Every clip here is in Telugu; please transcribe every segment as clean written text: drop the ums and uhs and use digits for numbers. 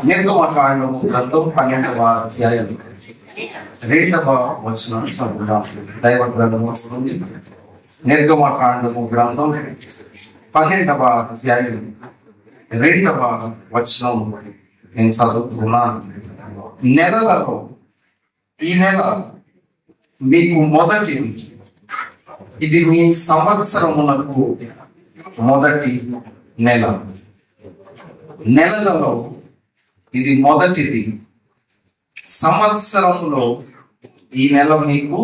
నిర్గమకాండము గ్రంథం 12వ అధ్యాయం 2వ వచనాన్ని చదువుదాం. దైవ గ్రంథం వస్తుంది. నిర్గమకాండము గ్రంథం 12వ అధ్యాయం 2వ వచనం నేను చదువుతున్నాను. నెలలో ఈ నెల మీకు మొదటిది, ఇది మీ సంవత్సరమునకు మొదటి నెల. నెలలో ఇది మొదటిది, సంవత్సరంలో ఈ నెల మీకు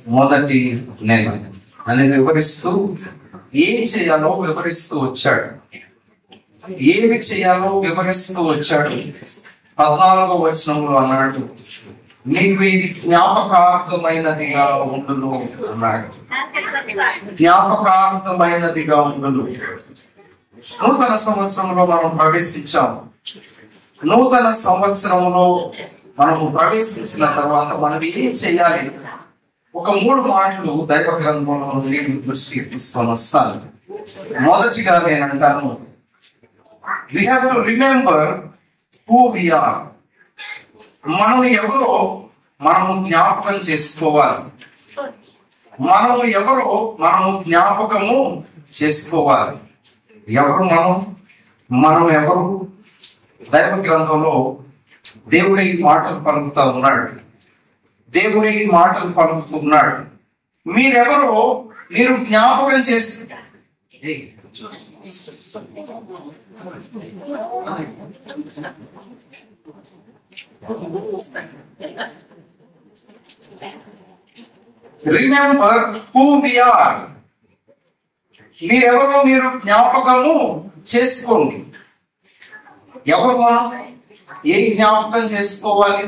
మొదటి నెల అని వివరిస్తూ ఏం చేయాలో వివరిస్తూ వచ్చాడు. ఏమి చేయాలో వివరిస్తూ వచ్చాడు. 14వ వచనంలో అన్నాడు, నీకు ఇది జ్ఞాపకార్థమైనదిగా ఉండును అన్నాడు. జ్ఞాపకార్థమైనదిగా ఉండును. నూతన సంవత్సరంలో మనం ప్రవేశించాము. నూతన సంవత్సరంలో మనము ప్రవేశించిన తర్వాత మనం ఏం చేయాలి? ఒక 3 మాటలు దైవ గ్రంథంలో నుండి దృష్టికి తీసుకొని వస్తాను. మొదటిగా నేను అంటాను, we have to remember who we are. మనం ఎవరో మనము జ్ఞాపకం చేసుకోవాలి. మనము ఎవరో మనము జ్ఞాపకము చేసుకోవాలి. ఎవరు మనం ఎవరు? దైవ గ్రంథంలో దేవుడే ఈ మాటలు పలుకుతా ఉన్నాడు. దేవుడే ఈ మాటలు పలుకుతున్నాడు. మీరెవరో మీరు జ్ఞాపకం చేసి రిమెంబర్ హూ వి ఆర్. మీరెవరో మీరు జ్ఞాపకము చేసుకోండి. ఎవరు మనం? ఏం జ్ఞాపకం చేసుకోవాలి?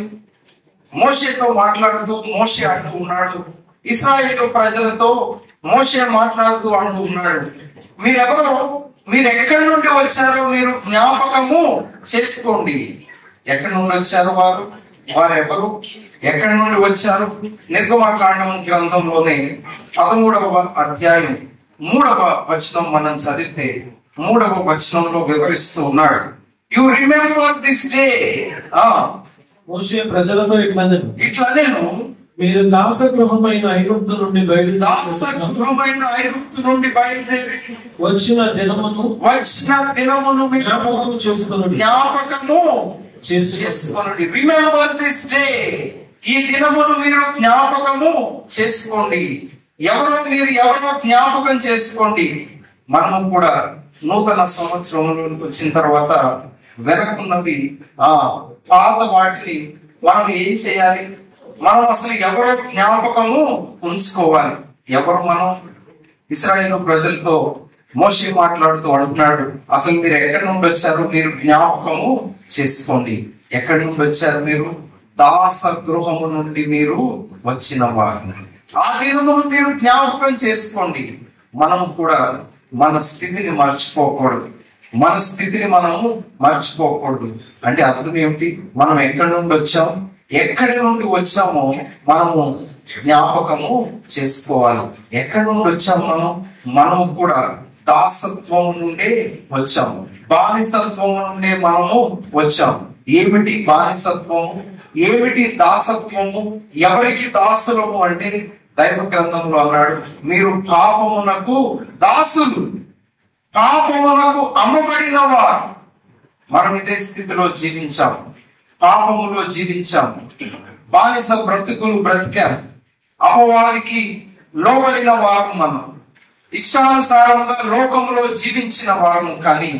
మోషేతో మాట్లాడుతూ మోషే అంటూ ఉన్నాడు, ఇశ్రాయేలు ప్రజలతో మోషే మాట్లాడుతూ అంటూ ఉన్నాడు, మీరెవరో, మీరు ఎక్కడి నుండి వచ్చారో మీరు జ్ఞాపకము చేసుకోండి. ఎక్కడి నుండి వచ్చారు వారెవరు? ఎక్కడి నుండి వచ్చారు? నిర్గమకాండం గ్రంథంలోనే 13వ అధ్యాయం 3వ వచనం మనం చదివితే 3వ వచనంలో వివరిస్తూ ఉన్నాడు, యు రిమెంబర్ దిస్ డే. మోషే ప్రజలతో ఇట్లనేను, మీరు దాసగృహమైన ఐగుప్తు నుండి బయలుదేరి వచ్చిన దినమును జ్ఞాపకము చేసుకోండి. Remember this day. ఈ దినమును మీరు జ్ఞాపకము చేసుకోండి. ఎవరో జ్ఞాపకం చేసుకోండి. మనము కూడా నూతన సంవత్సరంలోకి వచ్చిన తర్వాత వెనకున్నవి పాత వాటిని మనం ఏం చేయాలి? మనం అసలు ఎవరో జ్ఞాపకము ఉంచుకోవాలి. ఎవరు మనం? ఇశ్రాయేలు ప్రజలతో మోషే మాట్లాడుతూ అంటున్నాడు, అసలు మీరు ఎక్కడి నుండి వచ్చారు మీరు జ్ఞాపకము చేసుకోండి. ఎక్కడి నుండి వచ్చారు మీరు? దాస గృహము నుండి మీరు వచ్చిన వారు. ఆ దినము మీరు జ్ఞాపకం చేసుకోండి. మనం కూడా మన స్థితిని మర్చిపోకూడదు. మన స్థితిని మనము మర్చిపోకూడదు. అంటే అర్థం ఏమిటి? మనం ఎక్కడి నుండి వచ్చాము, ఎక్కడి నుండి వచ్చామో మనము జ్ఞాపకము చేసుకోవాలి. ఎక్కడి నుండి వచ్చాము? మనము కూడా దాసత్వం నుండే వచ్చాము, బానిసత్వం నుండే మనము వచ్చాము. ఏమిటి బానిసత్వము? ఏమిటి దాసత్వము? ఎవరికి దాసులము అంటే దైవ గ్రంథంలో అన్నాడు, మీరు పాపమునకు దాసులు, పాపమునకు అమ్మబడిన వారు. మనం ఇదే స్థితిలో జీవించాము, పాపములో జీవించాము, బానిస బ్రతుకులు బ్రతికాము, అమ్మవారికి లోబడిన వారు, మనం ఇష్టానుసారంగా లోకంలో జీవించిన వారు. కానీ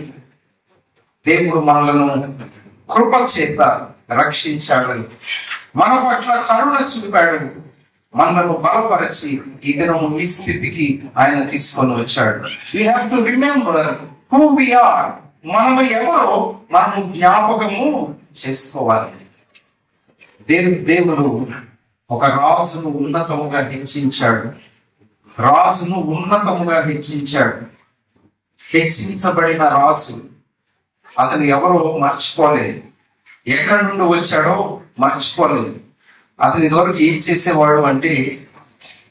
దేవుడు మనలను కృప చేత రక్షించాడు, మన పట్ల కరుణ చూపాడు, మనను బలపరిచి ఈ దినము ఈ స్థితికి ఆయన తీసుకొని వచ్చాడు. We have to remember who we are. మనము ఎవరో మనము జ్ఞాపకము చేసుకోవాలి. దేవుడు ఒక రాజును ఉన్నతముగా హెచ్చించాడు. రాజును ఉన్నతముగా హెచ్చించాడు. హెచ్చించబడిన రాజు అతను ఎవరో మర్చిపోలేదు. ఎక్కడి నుండి వచ్చాడో మర్చిపోలేదు. అతను ఇదివరకు ఏం చేసేవాడు అంటే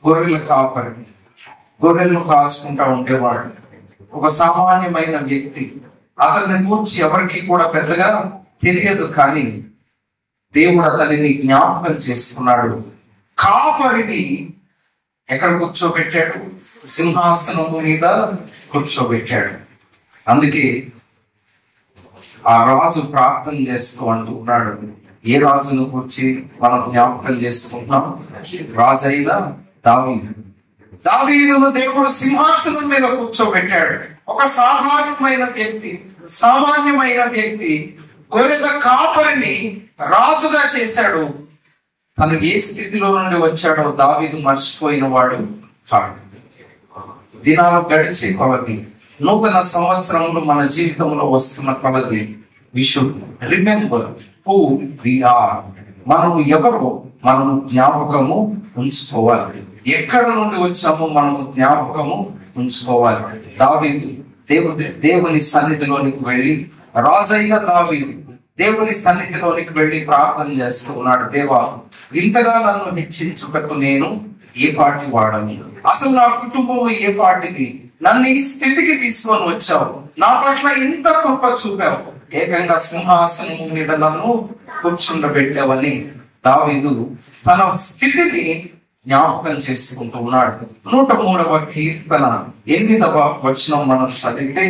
గొర్రెల కాపరి, గొర్రెలను కాల్చుకుంటా ఉండేవాడు. ఒక సామాన్యమైన వ్యక్తి. అతన్ని గురించి ఎవరికి కూడా పెద్దగా తెలియదు, కానీ దేవుడు అతనిని జ్ఞాపకం చేసుకున్నాడు. కాపరిని ఎక్కడ కూర్చోబెట్టాడు? సింహాసనం మీద కూర్చోబెట్టాడు. అందుకే ఆ రాజు ప్రార్థన చేస్తూ అంటున్నాడు. ఏ రాజును కూర్చి మనం జ్ఞాపకం చేసుకుంటున్నాం? రాజు అయినా దావీదును దేవుడు సింహాసనం మీద కూర్చోబెట్టాడు. ఒక సామాన్యమైన వ్యక్తి గొర్రెల కాపరిని రాజుగా చేశాడు. తను ఏ స్థితిలో నుండి వచ్చాడో దావీదు మర్చిపోయిన వాడు కాడు. దినాలు గడిచే కొలది, నూతన సంవత్సరంలో మన జీవితంలో వస్తున్న కొలది, we should remember who we are. మనం ఎవరో మనం జ్ఞాపకము ఉంచుకోవాలి. ఎక్కడ నుండి వచ్చామో మనం జ్ఞాపకము ఉంచుకోవాలి. దావీదు దేవుని సన్నిధిలోనికి వెళ్ళి, రాజైన దావీదు దేవుని సన్నిధిలోనికి వెళ్ళి ప్రార్థన చేస్తూ ఉన్నాడు. దేవా, ఇంతగా నన్ను హెచ్చించుటకు నేను ఏ పార్టీ వాడను? అసలు నా కుటుంబం ఏ పార్టీది? నన్ను ఈ స్థితికి తీసుకొని వచ్చావు, నా పట్ల ఇంత కృప చూపావు, ఏకంగా సింహాసనం మీద నన్ను కూర్చుండబెట్టావని దావీదు తన స్థితిని జ్ఞాపకం చేసుకుంటూ ఉన్నాడు. 103వ కీర్తన 8వ వచనం మనం చదివితే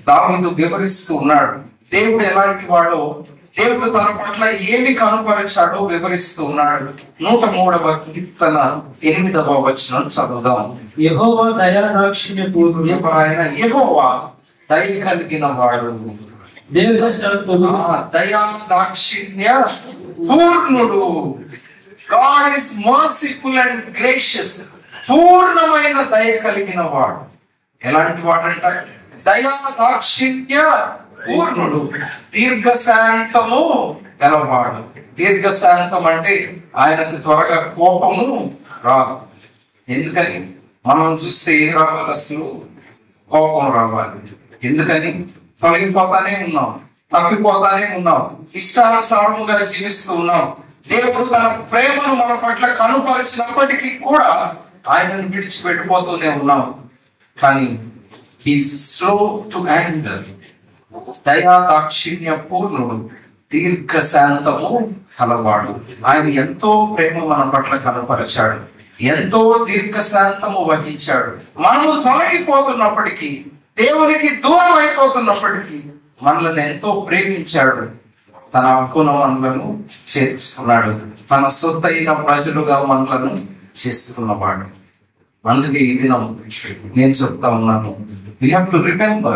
దావీదు వివరిస్తూ ఉన్నాడు. దేవుడు ఎలాంటి వాడో, దేవుడు తన పట్ల ఏమి కనుపరిచాడో వివరిస్తూ ఉన్నాడు. 103వ కీర్తన 8వ వచనం చదువుదాం. యెహోవా దయాదాక్షిణ్య పూర్ణుడు, యెహోవా దయ కలిగిన వాడు, దీర్ఘశాంతుడు, దయాదాక్షిణ్య పూర్ణుడు. God is merciful and gracious. పూర్ణమైన దయ కలిగిన వాడు. ఎలాంటి వాడు అంట? దయాదాక్షిణ్య పూర్ణుడు, దీర్ఘశాంతము గలవాడు. దీర్ఘశాంతం అంటే ఆయనకు త్వరగా కోపము రాదు. ఎందుకని? మనం చూస్తే ఏ రావాలి? అసలు కోపం రావాలి. ఎందుకని? తొలగిపోతానే ఉన్నాం, తప్పిపోతానే ఉన్నాం, ఇష్టానుసారముగా జీవిస్తూ ఉన్నాం. దేవుడు తన ప్రేమను మన పట్ల కనుపరిచినప్పటికీ కూడా ఆయనను విడిచిపెట్టిపోతూనే ఉన్నాం. కానీ హీస్ స్లో టు యాంగర్, దయాదాక్షిణ్య పూర్ణుడు, దీర్ఘశాంతము కలవాడు. ఆయన ఎంతో ప్రేమ మన పట్ల కనపరిచాడు, ఎంతో దీర్ఘశాంతము వహించాడు. మనము తొలగిపోతున్నప్పటికీ, దేవునికి దూరం అయిపోతున్నప్పటికీ మనల్ని ఎంతో ప్రేమించాడు. తన హక్కున మనలను చేర్చుకున్నాడు. తన సొత్తైన ప్రజలుగా మనలను చేసుకున్నవాడు. అందుకే ఈ దినం నేను చెప్తా ఉన్నాను, we have to remember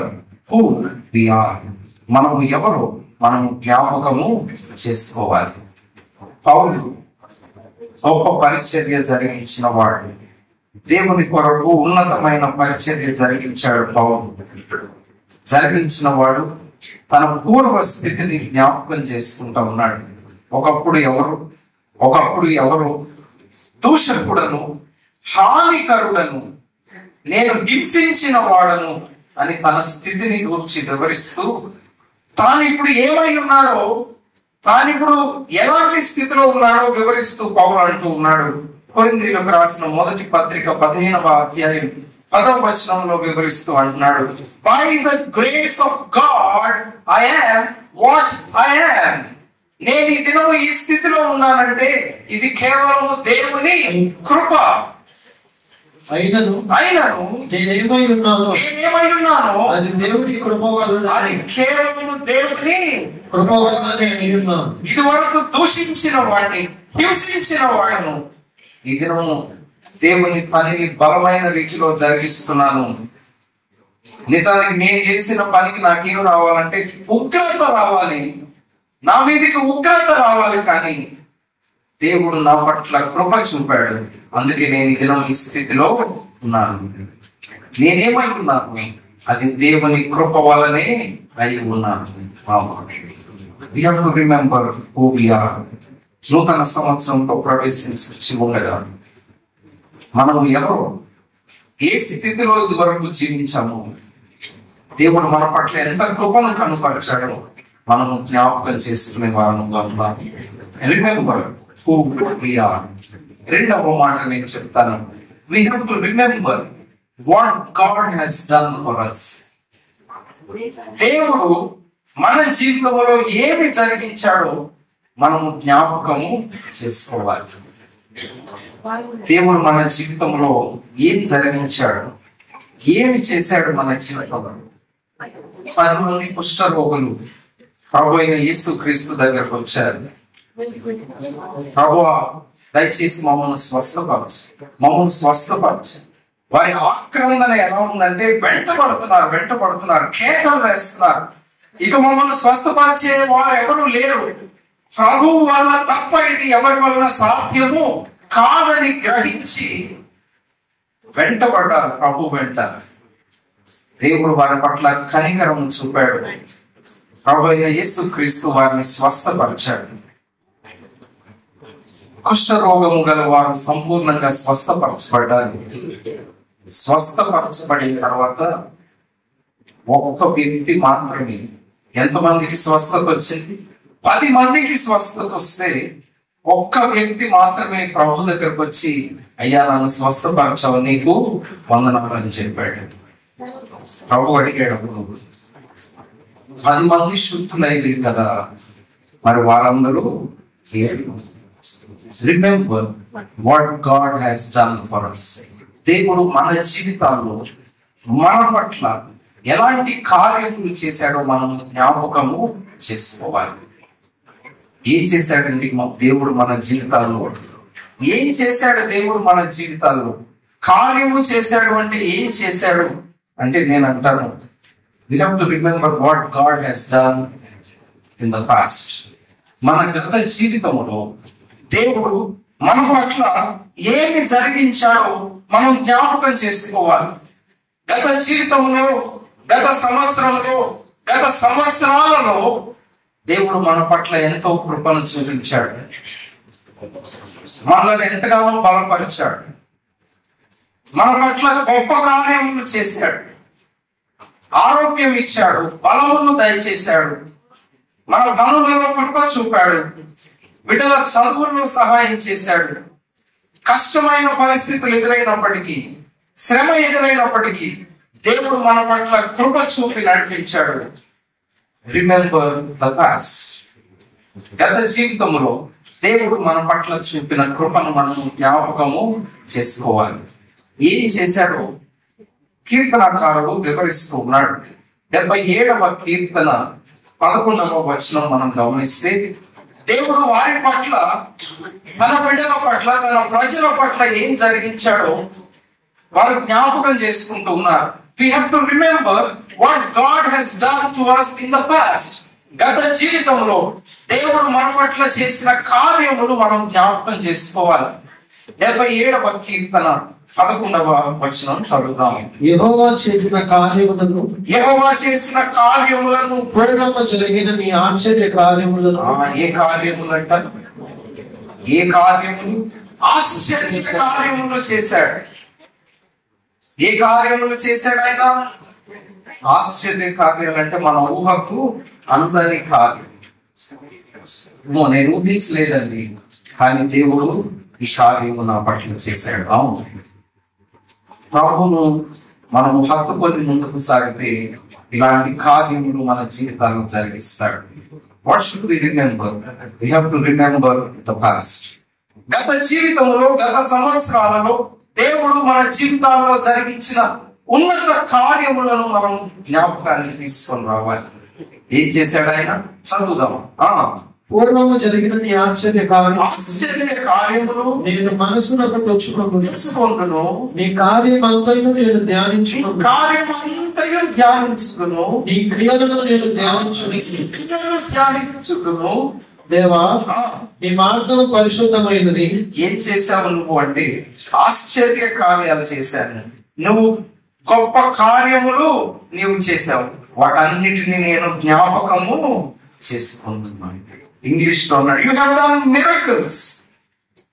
who we are. మనము ఎవరో మనం జ్ఞాపకము చేసుకోవాలి. పౌలు గొప్ప పరిచర్య జరిగించిన వాడు, దేవుని కొరకు ఉన్నతమైన పరిచర్య జరిగించాడు. పౌలు జరిగించిన వాడు తన పూర్వ స్థితిని జ్ఞాపకం చేసుకుంటా ఉన్నాడు. ఒకప్పుడు ఎవరు దూషకుడను, హానికరుడను, నేను హింసించిన వాడను అని తన స్థితిని గురించి వివరిస్తూ, తాను ఇప్పుడు ఏమై ఉన్నాడో, తాను ఇప్పుడు ఎలాంటి స్థితిలో ఉన్నాడో వివరిస్తూ పౌలు అంటూ ఉన్నాడు. కొరింథీయులకు రాసిన మొదటి పత్రిక 15వ అధ్యాయం 10వ వచనంలో వివరిస్తూ అంటున్నాడు, by the grace of God I am what I am. నేను ఈ దినం ఈ స్థితిలో ఉన్నానంటే ఇది కేవలం దేవుని కృప. అయినను నేనేమై ఉన్నానో అది దేవుని కృప వలన, అది కేవలం దేవుని కృప వలనే అయి ఉన్నాను. ఇది వరకు దూషించిన వాడిని, హింసించిన వాడను ఈ దినము దేవుని పనిని బలమైన రీతిలో జరిగిస్తున్నాను. నిజానికి నేను చేసిన పనికి నాకేం రావాలంటే ఉగ్రత రావాలి, నా మీదకి ఉగ్రత రావాలి. కానీ దేవుడు నా పట్ల కృప చూపాడు. అందుకే నేను ఈ దినం ఈ స్థితిలో ఉన్నాను. నేనేమై ఉన్నాను? అది దేవుని కృప వలనే అయి ఉన్నాను. We have to remember who we are. నూతన సంవత్సరంలో ప్రవేశించి ఉండగా మనం ఎవరో, ఏ స్థితిలో ఇది వరకు జీవించాము, దేవుడు మన పట్ల ఎంత కృపను కనుపరిచాడో మనము జ్ఞాపకం చేసుకునే వారముగా ఉన్నాం. Remember who we are. రెండవ మాట నేను చెప్తాను, we have to remember what God has done for us. దేవుడు మన జీవితంలో ఏమి జరిగించాడో మనము జ్ఞాపకము చేసుకోవాలి. దేవుడు మన జీవితంలో ఏం జరిగించాడు, ఏమి చేశాడు మన జీవితంలో. 10 మంది కుష్ఠరోగులు ప్రభు అయిన యేసు క్రీస్తు దగ్గరకు వచ్చారు. ప్రభువా, దయచేసి మమ్మల్ని స్వస్థపరచు. వారి ఆక్రమణ ఎలా ఉందంటే వెంటపడుతున్నారు, కేకలు వేస్తున్నారు. ఇక మమ్మల్ని స్వస్థపరిచే వారు ఎవరు లేరు. ప్రభు వల్ల తప్ప ఇది ఎవరి వలన సాధ్యము కాదని గ్రహించి వెంటపడ్డారు. ప్రభు వెంట దేవుడు వారి పట్ల కనికరం చూపాడు. ప్రభు అయిన యేసు క్రీస్తు వారిని స్వస్థపరిచాడు. కుష్ఠరోగము గల వారు సంపూర్ణంగా స్వస్థపరచబడ్డారు. స్వస్థపరచబడిన తర్వాత ఒక్క వ్యక్తి మాత్రమే, ఎంతమందికి స్వస్థత వచ్చింది? 10 మందికి స్వస్థత వస్తే ఒక్క వ్యక్తి మాత్రమే ప్రభు దగ్గరకు వచ్చి, అయ్యా నన్ను స్వస్థపరచావు, నీకు వందనాలు అని చెప్పాడు. ప్రభు అడిగాడు, 10 మంది శుద్ధులైరు కదా, మరి వారందరూ remember what God has done for us. దేవుడు మన జీవితాల్లో మన పట్ల ఎలాంటి కార్యములు చేశాడో మనం జ్ఞాపకము చేసుకోవాలి. ఏం చేశాడండి దేవుడు మన జీవితాల్లో? ఏం చేశాడు దేవుడు మన జీవితాల్లో? కార్యము చేశాడు అంటే ఏం చేశాడు అంటే, నేను అంటాను, we have to remember what God has done in the past. మన గత జీవితంలో దేవుడు మన పట్ల ఏమి జరిగించాడో మనం జ్ఞాపకం చేసుకోవాలి. గత జీవితంలో, గత సంవత్సరంలో, గత సంవత్సరాలలో దేవుడు మన పట్ల ఎంతో కృపను చూపించాడు. మనల్ని ఎంతగానో బలపరిచాడు. మన పట్ల గొప్ప కార్యములు చేశాడు. ఆరోగ్యం ఇచ్చాడు, బలమును దయచేశాడు, మన పనులలో కృప చూపాడు, బిడ్డల చదువుల్లో సహాయం చేశాడు. కష్టమైన పరిస్థితులు ఎదురైనప్పటికీ, శ్రమ ఎదురైనప్పటికీ దేవుడు మన పట్ల కృప చూపి నడిపించాడు. Remember the past. గత జీవితంలో దేవుడు మన పట్ల చూపిన కృపను మనం జ్ఞాపకము చేసుకోవాలి. ఏం చేశాడో కీర్తనకారుడు వివరిస్తూ ఉన్నాడు. 77వ కీర్తన 11వ వచనం మనం గమనిస్తే, దేవుడు వారి పట్ల, తన బిడ్డల పట్ల, తన ప్రజల పట్ల ఏం జరిగించాడో వారు జ్ఞాపకం చేసుకుంటూ ఉన్నారు. We have to remember what God has done to us in the past. గత జీవితంలో దేవుడు మన పట్ల చేసిన కార్యములు మనం జ్ఞాపకం చేసుకోవాలి. 77వ కీర్తన 11వ వచనం చదువుదాం. యెహోవా చేసిన కార్యములను పూర్వము జరిగిన నీ ఆశ్చర్య కార్యములను. ఏ కార్యములు అంట? ఏ కార్యములు? ఆశ్చర్య కార్యములు చేశాడు. ఏ కార్యములు చేశాడు ఆయన? ఆశ్చర్య కార్యాలు అంటే మన ఊహకు అందని కార్యం. నేను ఊహించలేదండి, కానీ దేవుడు ఈ కార్యము నా పట్ల చేశాడు. అవును, ప్రభువును మనము హత్తుకొని ముందుకు సాగితే ఇలాంటి కార్యములు మన జీవితాలను జరిగిస్తాడు. What should we remember? We have to remember the past. గత జీవితంలో, గత సంవత్సరాలలో దేవుడు మన జీవితాల్లో జరిగించిన ఉన్నత కార్యములను మనం జ్ఞాపకానికి తీసుకొని రావాలి. ఏం చేశాడు ఆయన? చదువుదాం. పూర్వము జరిగిన నీ ఆశ్చర్య కార్యములు నేను మనసునకు తెచ్చుకుంటును. నీ కార్యమంతయు నేను ధ్యానించును. నీ క్రియలను నేను ధ్యానించును. దేవా, నీ మార్గం పరిశుద్ధమైనది. ఏం చేశావు నువ్వు అంటే, ఆశ్చర్య కార్యాలు చేశాను. నువ్వు గొప్ప కార్యములు నీవు చేశావు. వాటన్నిటిని నేను జ్ఞాపకము చేసుకుంటున్నాను. ఇంగ్లీష్ లో ఉన్నాడు, you have done miracles,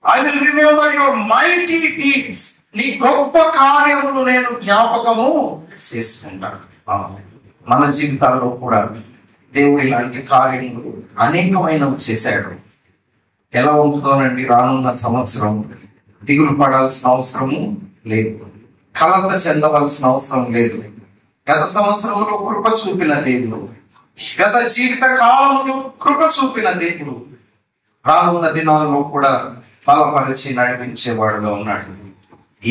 I will remember your mighty deeds. నీ గొప్ప కార్యములు నేను జ్ఞాపకము చేసుకుంటాను. మన జీవితాల్లో కూడా దేవుడు ఇలాంటి కార్యములు అనేకమైనవి చేశాడు. ఎలా ఉంటుందోనండి రానున్న సంవత్సరం? దిగులు పడాల్సిన అవసరము లేదు, కలత చెందవలసిన అవసరం లేదు. గత సంవత్సరంలో కృప చూపిన దేవుడు గత జీవిత కాలంలో కృప చూపిన దేవుడు రానున్న దినాల్లో కూడా బలపరిచి నడిపించేవాడుగా ఉన్నాడు.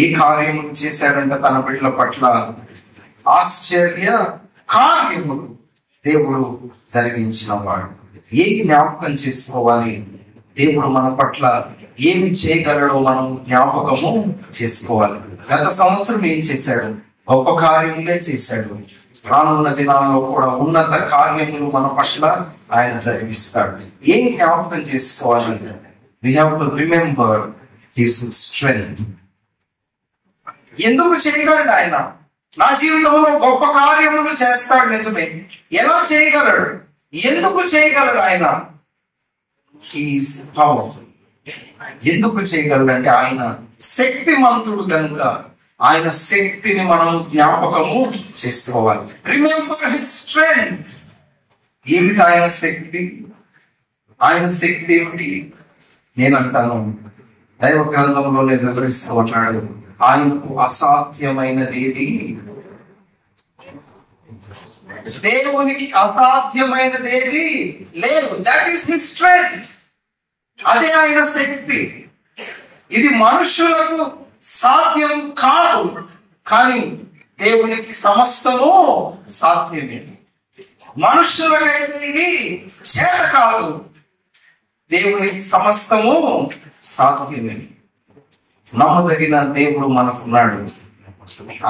ఏ కార్యము చేశాడంటే తన బిడ్డల పట్ల ఆశ్చర్య కార్యములు దేవుడు జరిగించిన వాడు. ఏ జ్ఞాపకం చేసుకోవాలి, దేవుడు మన పట్ల ఏమి చేయగలడో మనం జ్ఞాపకము చేసుకోవాలి. గత సంవత్సరం ఏం చేశాడు? గొప్ప కార్యములే చేశాడు. రానున్న దినాల్లో కూడా ఉన్నత కార్యములు మన పట్ల ఆయన జరిగిస్తాడు. ఏం జ్ఞాపకం చేసుకోవాలి? We have to remember his strength. ఎందుకు చేయగలడు ఆయన? నా జీవితంలో గొప్ప కార్యములు చేస్తాడు, నిజమే. ఎలా చేయగలడు? ఎందుకు చేయగలడు ఆయన? He's powerful. ఎందుకు చేయగలడు అంటే ఆయన శక్తిమంతుడు కనుక ఆయన శక్తిని మనం జ్ఞాపకము చేసుకోవాలి. Remember his strength. ఏమిటి ఆయన శక్తి? ఆయన శక్తి ఏమిటి? నేను అంటాను, దైవ గ్రంథంలో నేను వివరిస్తూ ఉన్నాడు, ఆయనకు అసాధ్యమైనది ఏది? దేవునికి అసాధ్యమైనది ఏది లేదు. That is his strength. అదే ఆయన శక్తి. ఇది మనుషులకు సాధ్యం కాదు, కానీ దేవునికి సమస్తము సాధ్యమే. మనుషులకైతే ఇది చేత కాదు, దేవునికి సమస్తము సాధ్యమే. నమ్మదగిన దేవుడు మనకున్నాడు,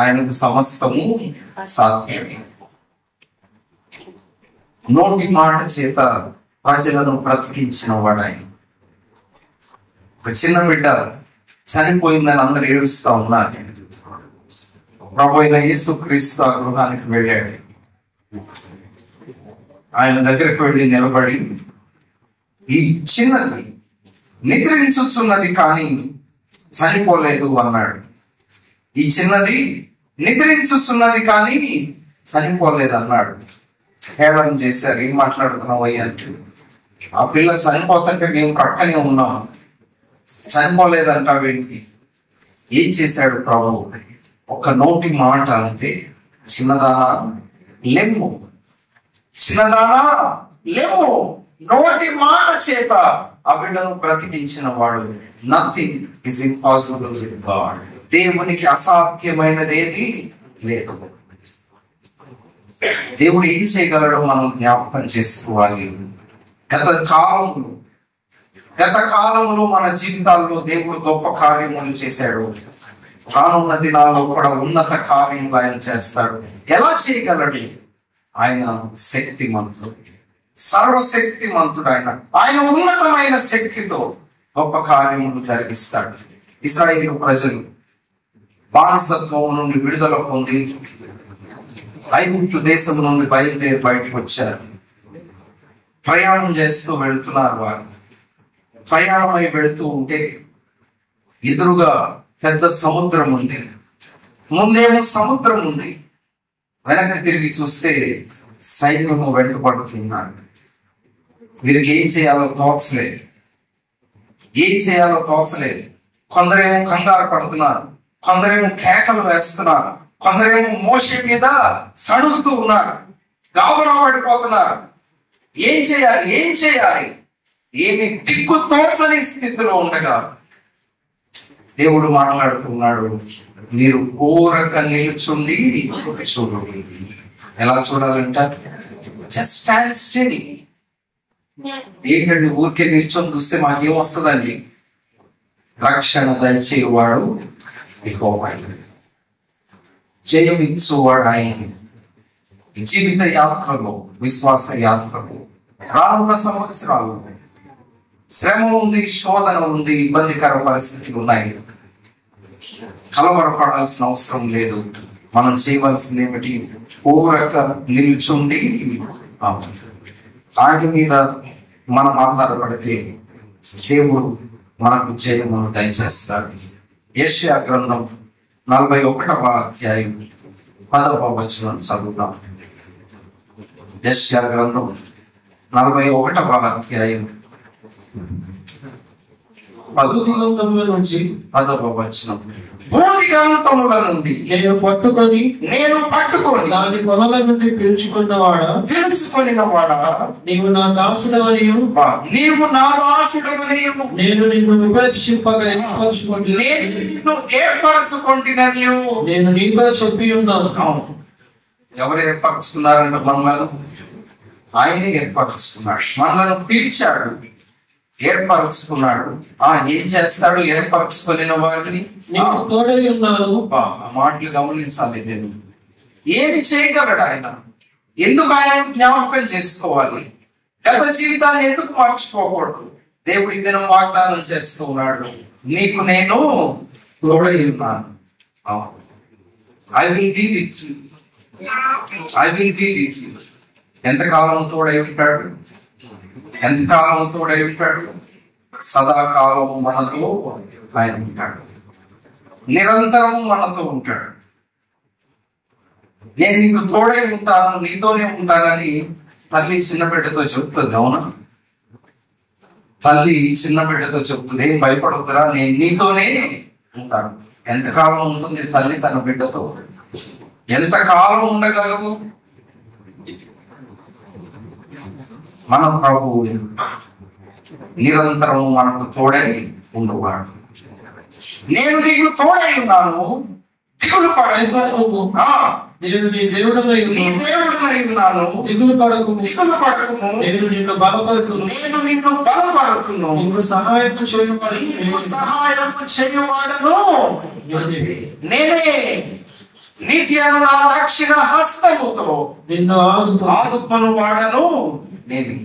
ఆయనకు సమస్తము సాధ్యమే. నోటి మాట చేత ప్రజలను బ్రతికించిన వాడు ఆయన. ఒక చిన్న బిడ్డ చనిపోయిందని అందరు ఏడుస్తా ఉన్నారు. ప్రభు అయిన యేసుక్రీస్తు ఆ గృహానికి వెళ్ళాడు. ఆయన దగ్గరకు వెళ్ళి నిలబడి, ఈ చిన్నది నిద్రించుచున్నది కానీ చనిపోలేదు అన్నాడు. ఈ చిన్నది నిద్రించుచున్నది కానీ చనిపోలేదు అన్నాడు. హేళన చేశారు. ఏం మాట్లాడుతున్నావు అయ్యా? ఆ పిల్ల చనిపోతుంటే మేము ప్రక్కనే ఉన్నాం, చనిపోలేదంటావేంటి? ఏం చేశాడు ప్రభు? ఒక నోటి మాట అంతే. చిన్నదానా లెమ్ము, చిన్నదానా లెమ్ము. నోటి మాట చేత ఆ బిడ్డను బ్రతికించిన వాడు. Nothing is impossible with God. దేవునికి అసాధ్యమైనది ఏది లేదు. దేవుడు ఏం చేయగలడో మనం జ్ఞాపకం చేసుకోవాలి. గత కాలంలో మన జీవితాల్లో దేవుడు గొప్ప కార్యములు చేశాడు. రానున్న దినాల్లో కూడా ఉన్నత కార్యములు ఆయన చేస్తాడు. ఎలా చేయగలడు? ఆయన శక్తిమంతుడు, సర్వశక్తిమంతుడు. ఆయన ఉన్నతమైన శక్తితో గొప్ప కార్యములు జరిగిస్తాడు. ఇశ్రాయేలు ప్రజలు బానిసత్వం నుండి విడుదల పొంది ఐగుప్తు దేశం నుండి బయలుదేరి బయటకు వచ్చారు. ప్రయాణం చేస్తూ వెళుతున్నారు. వారు ప్రయాణమై వెళుతూ ఉంటే ఎదురుగా పెద్ద సముద్రం ఉంది. ముందేమో సముద్రం ఉంది, వెనక్కి తిరిగి చూస్తే సైన్యము వెంటబడుతున్నారు. వీరికి ఏం చేయాలో తోచలేదు. కొందరేమో కంగారు పడుతున్నారు, కొందరేమో కేకలు వేస్తున్నారు, కొందరేమో మోషే మీద సడుగుతూ ఉన్నారు, గాబరా పడిపోతున్నారు. ఏం చేయాలి? ఏమి దిక్కు తోచని స్థితిలో ఉండగా దేవుడు మాట్లాడుతున్నాడు, మీరు కోరక నిలుచుండి చూడండి. ఎలా చూడాలంట? Just stand still. ఏంటండి ఊరికే నిల్చొని చూస్తే మాకేం వస్తుందండి? రక్షణ దయచేవాడు యెహోవా, జయం ఇచ్చేవాడు ఆయన. జీవిత యాత్రలో, విశ్వాస యాత్రలో రానున్న సంవత్సరాలు శ్రమ ఉంది, శోధన ఉంది, ఇబ్బందికర పరిస్థితులు ఉన్నాయి. కలవరపడాల్సిన అవసరం లేదు. మనం చేయవలసింది ఏమిటి? ఊరక నిల్చుండి ఆయన మీద మనం ఆధారపడితే దేవుడు మనకు జయమును దయచేస్తాడు. యెషయా గ్రంథం 41వ అధ్యాయం 10వ వచనం చదువుతాం. యెషయా గ్రంథం 41వ అధ్యాయం 10వ వచనం. భూదిగంతముల నుండి నేను పట్టుకొని దాని కొనల నుండి పిలుచుకున్నవాడా నీవు నా దాసుడవనియు నేను నిన్ను విపరీక్షింపగా ఏర్పరచుకుంటున్నాను. నేను నీతో చెప్పి ఉన్నాను. ఎవరు ఏర్పరచుకున్నారంటే మనలను ఆయనే ఏర్పరచుకున్నాడు, మనలను పిలిచాడు, ఏర్పరచుకున్నాడు. ఏం చేస్తాడు? ఏర్పరచుకుని వారిని తోడై ఉన్నాను. ఆ మాటలు గమనించాలి. దేవుడు ఏమి చేయగలడు? ఆయన ఎందుకు ఆయన జ్ఞాపకం చేసుకోవాలి? గత జీవితాన్ని ఎందుకు మర్చిపోకూడదు? దేవుడు ఈ దినం వాగ్దానం చేస్తూ ఉన్నాడు, నీకు నేను తోడై ఉన్నాను. I will be with you, I will be with you. ఎంతకాలం తోడై ఉంటాడు? ఎంతకాలం తోడై ఉంటాడు? సదాకాలం మనతో ఆయన ఉంటాడు, నిరంతరం మనతో ఉంటాడు. నేను నీకు తోడై ఉంటాను, నీతోనే ఉంటానని తల్లి చిన్న బిడ్డతో చెప్తుంది. అవునా? తల్లి చిన్న బిడ్డతో చెప్తుంది, ఏం భయపడొద్దురా, నేను నీతోనే ఉంటాను. ఎంతకాలం ఉంటుంది తల్లి తన బిడ్డతో? ఎంతకాలం ఉండగలదు? మన ప్రభువు నిరంతరం మనకు తోడై ఉండేవాడు. నేను నీకు తోడై ఉన్నాను, దిగులు పడకు. నేను నీ దేవుడనై ఉన్నాను, దిగులు పడకు. నేను నిన్ను బలపరుతును, నీకు సహాయం చేయువాడను నేనే. నిత్యను నా రక్షణ హస్తముతో నిన్ను ఆదుకొను వాడను నేను.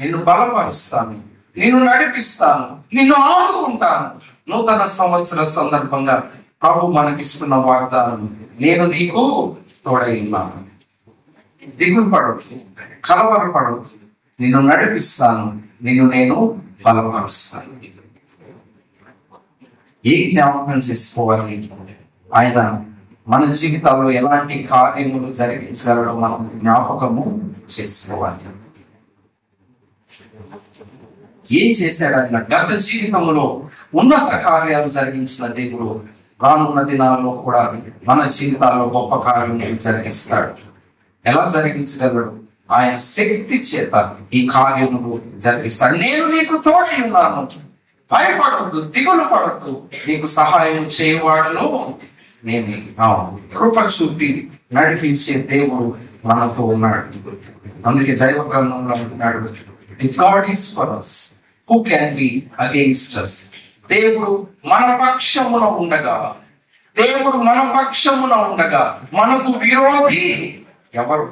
నిన్ను బలపరుస్తాను, నిన్ను నడిపిస్తాను, నిన్ను ఆదుకుంటాను. నూతన సంవత్సర సందర్భంగా ప్రభు మనకిస్తున్న వాగ్దానం, నేను నీకు తోడై ఉన్నాను. దిగులు పడవద్దు, కలవరపడవద్దు, నిన్ను నడిపిస్తాను, నిన్ను నేను బలపరుస్తాను. ఏ జ్ఞాపకం చేసుకోవాలి? ఆయన మన జీవితాల్లో ఎలాంటి కార్యములు జరిగించగలడో మనం జ్ఞాపకము చేసుకోవాలి. ఏం చేశాడు ఆయన? గత జీవితంలో ఉన్నత కార్యాలు జరిగించిన దేవుడు రానున్న దినాల్లో కూడా మన జీవితాల్లో గొప్ప కార్యములు జరిగిస్తాడు. ఎలా జరిగించగలడు? ఆయన శక్తి చేత ఈ కార్యములు జరిగిస్తాడు. నేను నీకు తోడై ఉన్నాను, భయపడద్దు, దిగులు పడద్దు, నీకు సహాయం చేయవాడును నేనే. కృప చూపి నడిపించే దేవుడు మనతో ఉన్నాడు. అందుకే దైవ గ్రంథంలో అంటున్నాడు, if God is for us, who can be against us? దేవుడు మన పక్షమున ఉండగా, దేవుడు మన పక్షమున ఉండగా మనకు విరోధి ఎవరు?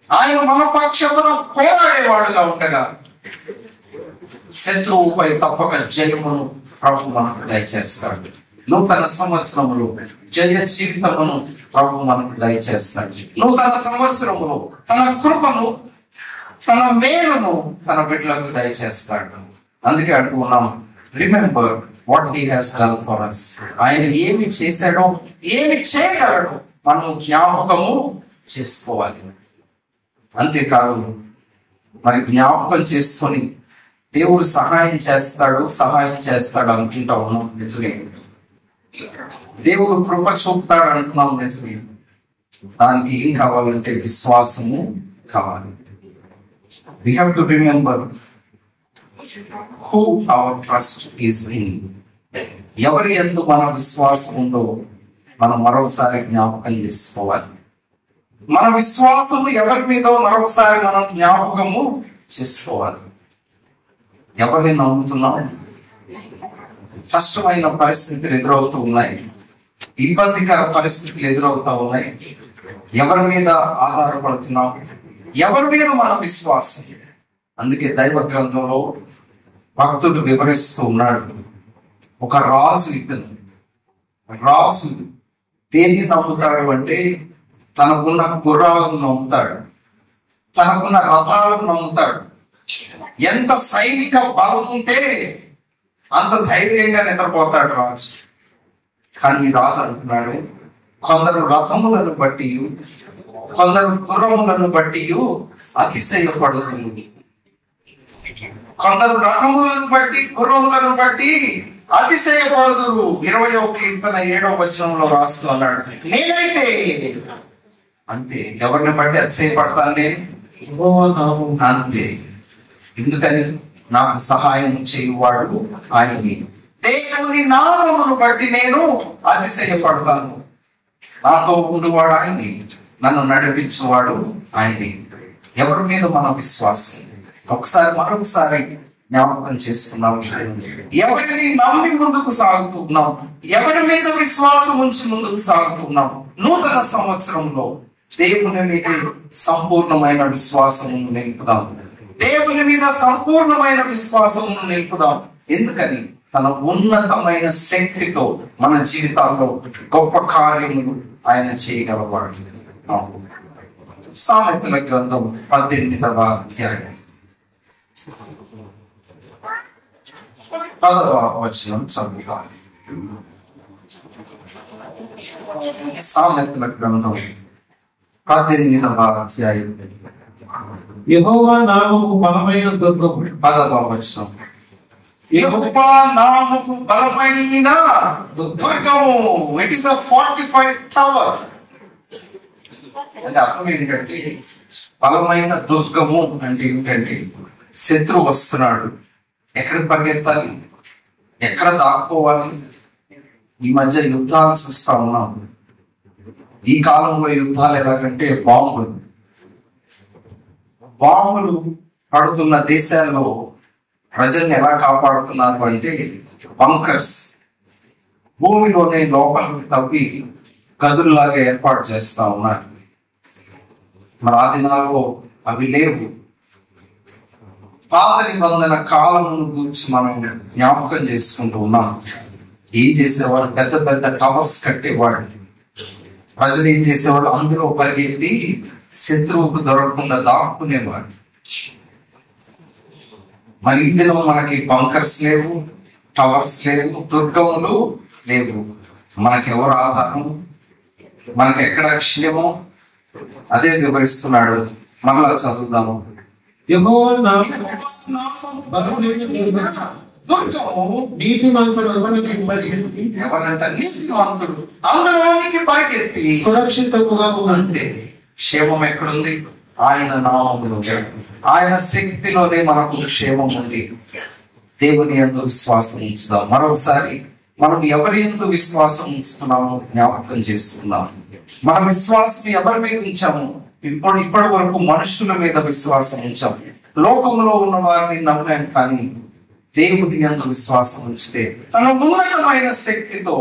ఆయన మన పక్షమున పోరాడేవాడుగా ఉండగా శత్రువుపై తప్పక జయమును ప్రభు మనకు దయచేస్తాడు. నూతన సంవత్సరములో జయ జీవితమును ప్రభు మనకు దయచేస్తాడు. నూతన సంవత్సరములో తన కృపను, తన మేలును తన బిడ్డలకు దయచేస్తాడు. అందుకే అంటున్నాం, remember what he has done for us. ఆయన ఏమి చేశాడో, ఏమి చేయగలడో మనం జ్ఞాపకము చేసుకోవాలి. అంతేకాదు మరి జ్ఞాపకం చేసుకొని దేవుడు సహాయం చేస్తాడు అనుకుంటా ఉన్నాం. నిజమే, దేవుడు కృప చూపుతాడు అంటున్నాం. నిజమే, దానికి ఏం కావాలంటే విశ్వాసము కావాలి. We have to remember who our trust is in. ఎవరి యందు మన విశ్వాసం ఉందో మనం మరొకసారి జ్ఞాపకం చేసుకోవాలి. మన విశ్వాసము ఎవరి మీదో మరొకసారి మనం జ్ఞాపకము చేసుకోవాలి. ఎవరిని నమ్ముతున్నాం? కష్టమైన పరిస్థితులు ఎదురవుతూ ఉన్నాయి, ఇబ్బందికర పరిస్థితులు ఎదురవుతూ ఉన్నాయి. ఎవరి మీద ఆధారపడుతున్నాం? ఎవరి మీద మన విశ్వాసం? అందుకే దైవ గ్రంథంలో భక్తుడు వివరిస్తూ ఉన్నాడు, ఒక రాజు, ఇతను రాజు దేన్ని నమ్ముతాడు అంటే తనకున్న గుర్రాలను నమ్ముతాడు, తనకున్న రథాలను నమ్ముతాడు. ఎంత సైనిక బలం ఉంటే అంత ధైర్యంగా నిద్రపోతాడు రాజు. కానీ రాజు అంటున్నాడు, కొందరు రథములను బట్టి, కొందరు గుర్రములను బట్టి అతిశయపడుతుంది. కొందరు రథములను బట్టి, గుర్రములను బట్టి అతిశయపడుదురు. 20వ కీర్తన 7వ వచనంలో రాస్తూ అన్నాడు, నేనైతే అంతే. ఎవరిని బట్టి అతిశయపడతాను నేను? యెహోవా నామము అంతే. ఎందుకని? నాకు సహాయం చేయువాడు ఆయనే. దేవుని నామమును బట్టి నేను అతిశయపడతాను. నాతో ఉండువాడు ఆయనే, నన్ను నడిపించువాడు ఆయనే. ఎవరి మీద మన విశ్వాసం? మరొకసారి జ్ఞాపకం చేసుకున్నాం. ఎవరిని నమ్మి ముందుకు సాగుతున్నాం? ఎవరి మీద విశ్వాసం ఉంచి ముందుకు సాగుతున్నాం? నూతన సంవత్సరంలో దేవుని మీద సంపూర్ణమైన విశ్వాసమును నిలుపుదాం. దేవుని మీద సంపూర్ణమైన విశ్వాసమును నిలుపుదాం. ఎందుకని? తన ఉన్నతమైన శక్తితో మన జీవితాల్లో గొప్ప కార్యములు ఆయన చేయగలవాడు. సామెతల గ్రంథం 18వ అధ్యాయం 10వ వచనం చదువుతాం. సామెతల గ్రంథం 18వ అధ్యాయం యెహోవా నామము బలమైన దుర్గము. 10వ వచనం. యెహోవా నామము బలమైన దుర్గము. It is a fortified tower. అంటే అర్థం ఏంటంటే, బలమైన దుర్గము అంటే ఏంటంటే, శత్రువు వస్తున్నాడు, ఎక్కడికి పరిగెత్తాలి, ఎక్కడ దాక్కోవాలి? ఈ మధ్య యుద్ధాలు చూస్తా ఉన్నాం. ఈ కాలంలో యుద్ధాలు ఎలాగంటే బాంబులు పడుతున్న దేశాల్లో ప్రజల్ని ఎలా కాపాడుతున్నారు అంటే బంకర్స్, భూమిలోనే లోపలికి తవ్వి గదుల్లాగా ఏర్పాటు చేస్తా ఉన్నారు. మరి ఆ దినాల్లో అవి లేవు. పాత నిబంధన కాలమును గురించి మనం జ్ఞాపకం చేసుకుంటూ ఉన్నాం. ఏం చేసేవాడు? పెద్ద పెద్ద టవర్స్ కట్టేవాడు. ప్రజలు ఏం చేసేవాడు? అందులో పరిగెత్తి శత్రువుకు దొరకకుండా దాక్కునేవాడు. మరి ఈ దినం మనకి బంకర్స్ లేవు, టవర్స్ లేవు, దుర్గములు లేవు. మనకెవరు ఆధారం? మనకి ఎక్కడ క్షేమం? అదే వివరిస్తున్నాడు. మరలా చదువుదాము. యెహోవా నామము బలమైన దుర్గము. నీతిమంతుడు ఎవరికి పరిగెత్తి ఎవరంట? నీతిమంతుడు అందులోనికి పరిగెత్తి సురక్షితముగా అంతే. క్షేమం ఎక్కడుంది? ఆయన నామములో, ఆయన శక్తిలోనే మనకు క్షేమం ఉంది. దేవుని యందు విశ్వాసం ఉంచుదాం. మరొకసారి మనం ఎవరి యందు విశ్వాసం ఉంచుతున్నామో జ్ఞాపకం చేసుకుందాం. మన విశ్వాసం ఎవరి మీద ఉంచాము? ఇప్పటి వరకు మనుషుల మీద విశ్వాసం ఉంచాం. లోకంలో ఉన్న వారిని నమ్మాం. కానీ దేవుని యందు విశ్వాసం ఉంచితే తన ఉన్నతమైన శక్తితో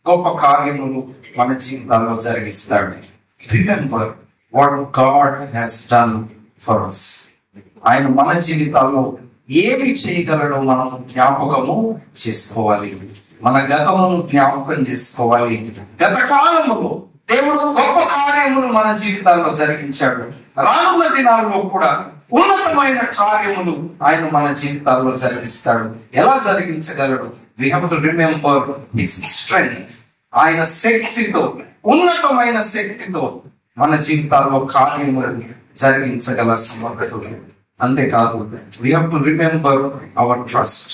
గొప్ప కార్యములు మన జీవితాల్లో జరిగిస్తాడు. Remember what God has done for us. ఆయన మన జీవితాల్లో ఏమి చేయగలడో మనం జ్ఞాపకము చేసుకోవాలి. మన గతమును జ్ఞాపకం చేసుకోవాలి. గత కాలములో దేవుడు గొప్ప కార్యములు మన జీవితాల్లో జరిగించాడు. రానున్న దినాల్లో కూడా ఉన్నతమైన కార్యములు ఆయన మన జీవితాల్లో జరిగిస్తాడు. ఎలా జరిగించగలడు? We have to remember his strength. ఆయన శక్తితో, ఉన్నతమైన శక్తితో మన జీవితాల్లో కార్యములు జరిగించగల సమర్థుడు. అంతేకాదు, we have to remember our trust.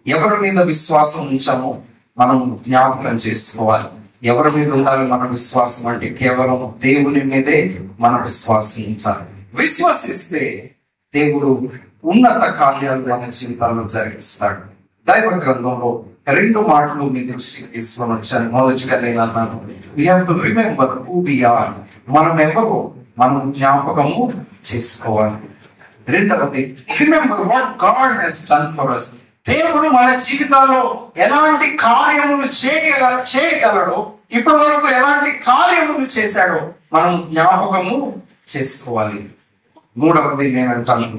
ఎవరి మీద విశ్వాసం ఉంచామో మనం జ్ఞాపకం చేసుకోవాలి. ఎవరి మీద ఉండాలి మన విశ్వాసం అంటే? కేవలం దేవుని మీదే మన విశ్వాసం ఉంచాలి. విశ్వసిస్తే దేవుడు ఉన్నత కార్యాలు మన జీవితాల్లో జరిగిస్తాడు. దైవ గ్రంథంలో 2 మాటలు మీ దృష్టికి తీసుకొని వచ్చాను. మొదటిగా నేను అన్నాను, we have to remember who we are. మనం ఎవరో మనం జ్ఞాపకము చేసుకోవాలి. రెండవది, remember what God has done for us. దేవుడు మన జీవితాల్లో ఎలాంటి కార్యములు చేయగలడో, ఇప్పటి వరకు ఎలాంటి కార్యములు చేశాడో మనం జ్ఞాపకము చేసుకోవాలి. మూడవది నేనంటాను,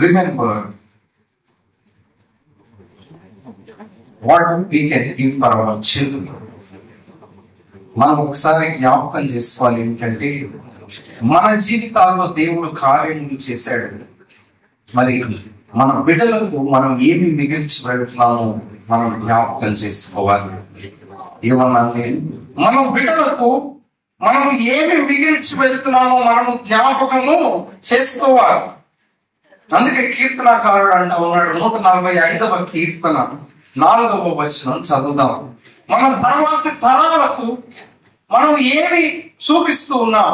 remember what we can give for our children. మనం ఒకసారి జ్ఞాపకం చేసుకోవాలి ఏంటంటే, మన జీవితాల్లో దేవుడు కార్యములు చేశాడు. మరి మన బిడ్డలకు మనం ఏమి మిగిల్చి పెడుతున్నామో మనం జ్ఞాపకం చేసుకోవాలి. ఏమన్నా నేను, మన బిడ్డలకు మనం ఏమి మిగిల్చి పెడుతున్నామో మనం జ్ఞాపకము చేసుకోవాలి. అందుకే కీర్తనకారుడు అంటూ ఉన్నాడు, 145వ కీర్తన 4వ వచనం చదువుదాం. మన తర్వాతి తరాలకు మనం ఏమి చూపిస్తూ ఉన్నాం,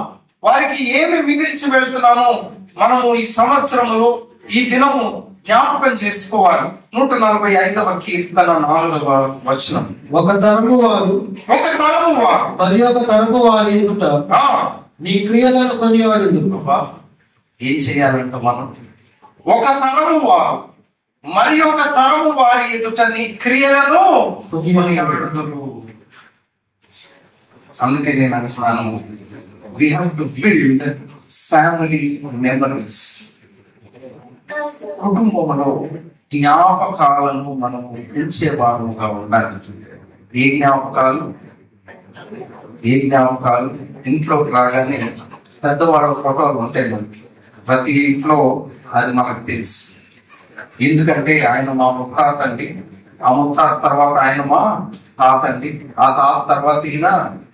వారికి ఏమి మిగిల్చి వెళ్తున్నామో మనము ఈ సంవత్సరంలో ఈ దినము జ్ఞాపకం చేసుకోవాలి. 145వ కీర్తన 4వ వచనం. ఒక తరము వారు మరి ఒక తరము వారి ఎదుట నీ క్రియలను కొనియాడుదురు. ఏం చేయాలంట మనం? ఒక తరము వారు మరి ఒక తరము వారి ఎదుట నీ క్రియలను కొనియాడుదురు. అందుకే నేను అంటున్నాను, we have to build family memories. కుటుంబంలో జ్ఞాపకాలను మనము ఉంచే వారుగా ఉండాలి. ఏ జ్ఞాపకాలు? ఇంట్లోకి రాగానే పెద్దవాళ్ళ ఫోటోలు ఉంటాయి మనకి. ప్రతి ఇంట్లో అది మనకు తెలుసు. ఎందుకంటే ఆయన మా ముత్తాత అండి, ఆ ముత్తాత తర్వాత ఆయన మా తాత అండి, ఆ తాత తర్వాత ఈయన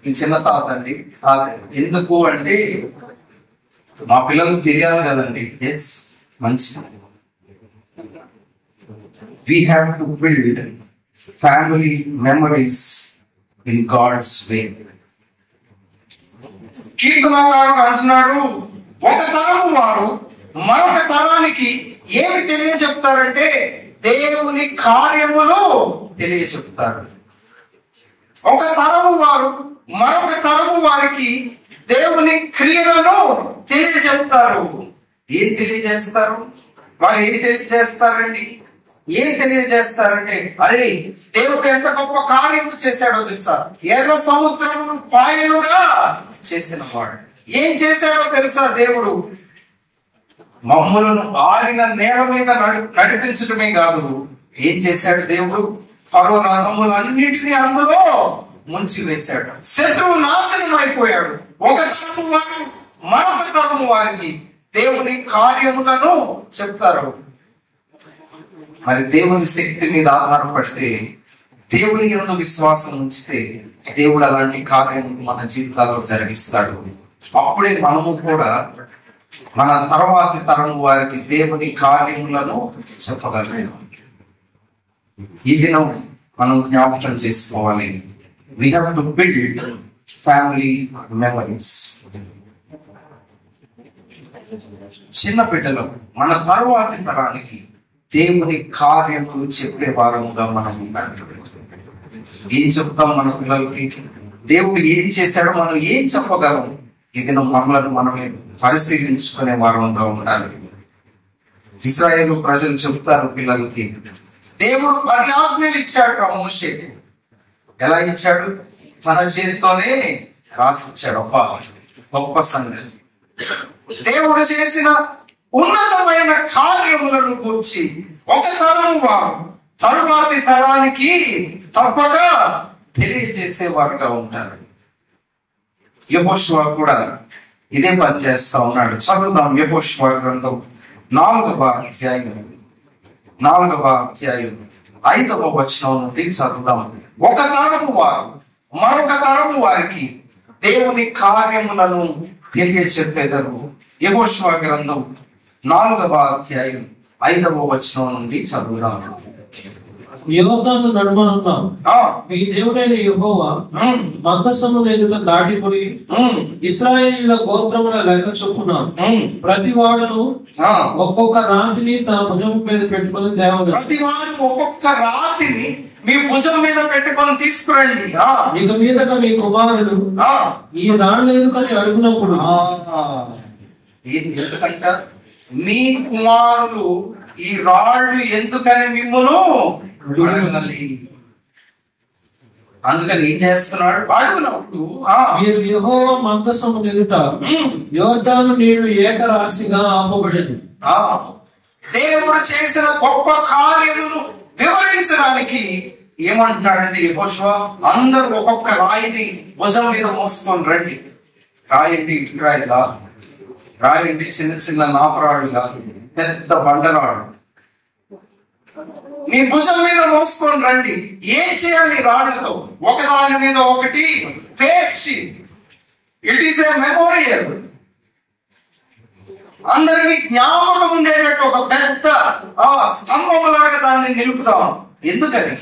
ఈ చిన్న తాత అండి. ఎందుకు అంటే మా పిల్లలకు తెలియాలి కదండి. ఎస్, మంచి. We have to build family memories in God's way. కీర్తనకారుడు అంటున్నాడు, ఒక తరము వారు మరొక తరానికి ఏమి తెలియచెప్తారంటే దేవుని కార్యములు తెలియచెప్తారు. ఒక తరము వారు మరొక తరము వారికి దేవుని క్రియలను తెలియజెప్తారు. ఏం తెలియజేస్తారు? వారు ఏం తెలియజేస్తారండి? ఏం తెలియజేస్తారంటే, అరే దేవుడు ఎంత గొప్ప కార్యము చేశాడో తెలుసా? ఎర్ర సముద్రం పాయలుగా చేసిన వాడు. ఏం చేశాడో తెలుసా? దేవుడు మమ్మలను ఆరిన నేల మీద నడిపించడమే కాదు, ఏం చేశాడు దేవుడు? ఫరో రథములన్నిటినీ అందులో ముంచి వేశాడు. శత్రువు నాశనం అయిపోయాడు. ఒక తరము వారు మరొక తరము వారికి దేవుని కార్యములను చెప్తారు. మరి దేవుని శక్తి మీద ఆధారపడితే, దేవుని యందు విశ్వాసం ఉంచితే దేవుడు అలాంటి కార్యం మన జీవితాల్లో జరిగిస్తాడు. అప్పుడే మనము కూడా మన తర్వాతి తరం వారికి దేవుని కార్యములను చెప్పగలము. ఈ దినం మనం జ్ఞాపకం చేసుకోవాలి. We have to build family memories. చిన్న బిడ్డలు మన తరువాతి తరానికి దేవుని కార్యములు చెప్పే వారముగా మనం ఉండాలి. ఏం చెప్తాం మన పిల్లలకి? దేవుడు ఏం చేశాడో మనం ఏం చెప్పగలం? ఇది మనలను మనమే పరిశీలించుకునే వారంగా ఉండాలి. ఇశ్రాయేలు ప్రజలు చెప్తారు పిల్లలకి, దేవుడు 10 ఆజ్ఞలు ఇచ్చాడు మోషేకి. ఎలా ఇచ్చాడు? తన చేతితోనే రాసిచ్చాడు. గొప్ప సంగతి. దేవుడు చేసిన ఉన్నతమైన కార్యములను గురించి ఒక తరం వారు తరువాతి తరానికి తప్పక తెలియజేసేవారుగా ఉంటారు. యెహోషువ కూడా ఇదే పని చేస్తా ఉన్నాడు. చదువుదాం యెహోషువ గ్రంథం 4వ అధ్యాయం 5వ వచనం నుండి చదువుదాం. ఒక తరము వారు మరొక తరము వారికి దేవుని కార్యములను తెలియచెప్పేదరు. యెహోషువ గ్రంథం 4వ అధ్యాయం 5వ వచనం నుండి చదువుదాం. యోర్దాను నడుమనున్న మీ దేవుడైన యెహోవా మందసము ఎదుట దాటిపోయి ఇశ్రాయేలీయుల గోత్రముల లెక్క చొప్పున ప్రతి వాడును ఒక్కొక్క రాతిని తన భుజం మీద పెట్టుకుని తేవాలి. ప్రతి వాడు ఒక్కొక్క రాతిని మీ భుజం మీద పెట్టుకొని తీసుకురండి. ఇక మీదట మీ కుమారుడు ఈ రాళ్ళు ఎందుకని అడుగునప్పుడు, ఎందుకంట మీ కుమారులు ఈ రాళ్ళు ఎందుకని మిమ్మల్ని అడగాలి. అందుకని ఏం చేస్తున్నాడు? అడుగునప్పుడు మీరు యెహోవా మందసము ఎదుట యోర్దాను నీళ్లు ఏకరాశిగా ఆపబడింది. దేవుడు చేసిన గొప్ప కార్యమును వివరించడానికి ఏమంటున్నాడండి యెహోషువ? అందరూ ఒక్కొక్క రాయిని భుజం మీద మోసుకొని రండి. రాయండి ఇటు రాయి కాదు, రాయండి చిన్న చిన్న నాపరాళ్ళు కాదు, పెద్ద బండరాడు మీ భుజం మీద మోసుకొని రండి. ఏం చేయాలి? రాళ్లతో ఒకదాని మీద ఒకటి పేర్చి, ఇట్ ఈస్ ఏ మెమోరియల్. అందరికి జ్ఞాపకం ఉండేటట్టు ఒక పెద్ద స్తంభం లాగా దాన్ని నిలుపుతాం. ఎందుకని?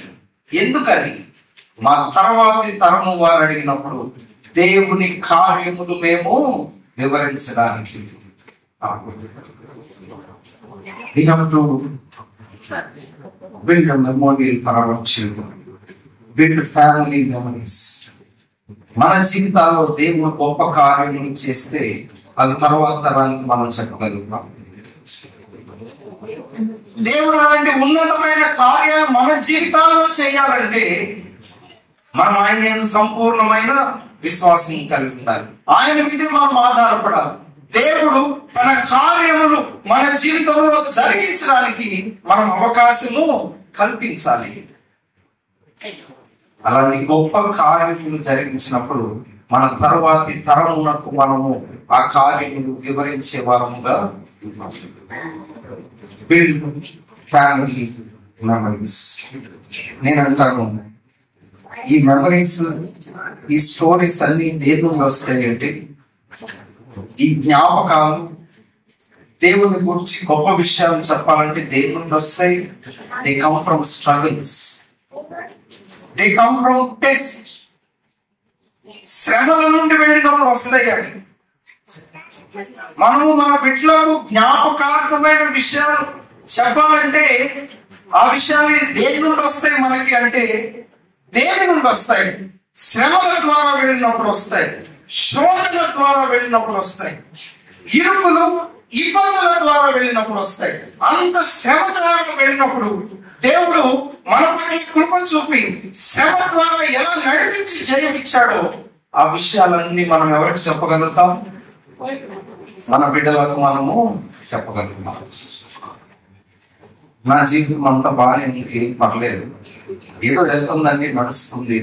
ఎందుకని? మా తర్వాతి తరము వారు అడిగినప్పుడు దేవుని కార్యములు మేము వివరించడానికి. We have to build a memorial for our children, build family memories. మన జీవితాల్లో దేవుడు గొప్ప కార్యములు చేస్తే అది తర్వాత తరానికి మనం చెప్పగలుగుతాం. దేవుడు అలాంటి ఉన్నతమైన కార్యాలు మన జీవితాల్లో చేయాలంటే మనం ఆయన సంపూర్ణమైన విశ్వాసం కలిగి ఉండాలి. ఆయన మీద మనం ఆధారపడాలి. దేవుడు తన కార్యములు మన జీవితంలో జరిగించడానికి మనం అవకాశము కల్పించాలి. అలాంటి గొప్ప కార్యములు జరిగించినప్పుడు మన తర్వాతి తరమునకు మనము ఆ కార్యములు వివరించే వారముగా బిల్డ్ ఫ్యామిలీ మెమరీస్. నేను అంటాను, ఈ మెమరీస్, ఈ స్టోరీస్ అన్ని దేని నుండి వస్తాయి అంటే, ఈ జ్ఞాపకాలు దేవుని గురించి గొప్ప విషయాలు చెప్పాలంటే దేని నుండి వస్తాయి? They come from struggles, they come from test. శ్రమల నుండి వెళ్ళినప్పుడు వస్తాయి. అవి మనము మన బిడ్డలకు జ్ఞాపకార్థమైన విషయాలు చెప్పాలంటే ఆ విషయాలు దేని నుండి వస్తాయి మనకి అంటే, దేని నుండి వస్తాయి? శ్రమల ద్వారా వెళ్ళినప్పుడు వస్తాయి, శోధన ద్వారా వెళ్ళినప్పుడు వస్తాయి, ఇరుకులు ఇబ్బందుల ద్వారా వెళ్ళినప్పుడు వస్తాయి. అంత శ్రమ ద్వారా వెళ్ళినప్పుడు దేవుడు మన పట్ల కృప చూపి శ్రమ ద్వారా ఎలా నడిపించి జయమిచ్చాడో ఆ విషయాలన్నీ మనం ఎవరికి చెప్పగలుగుతాం? మన బిడ్డలకు మనము చెప్పగలుగుతాం. నా జీవితం అంతా బాగానే ఉంది, పర్లేదు, ఏదో వెళ్తుందండి, నడుస్తుంది,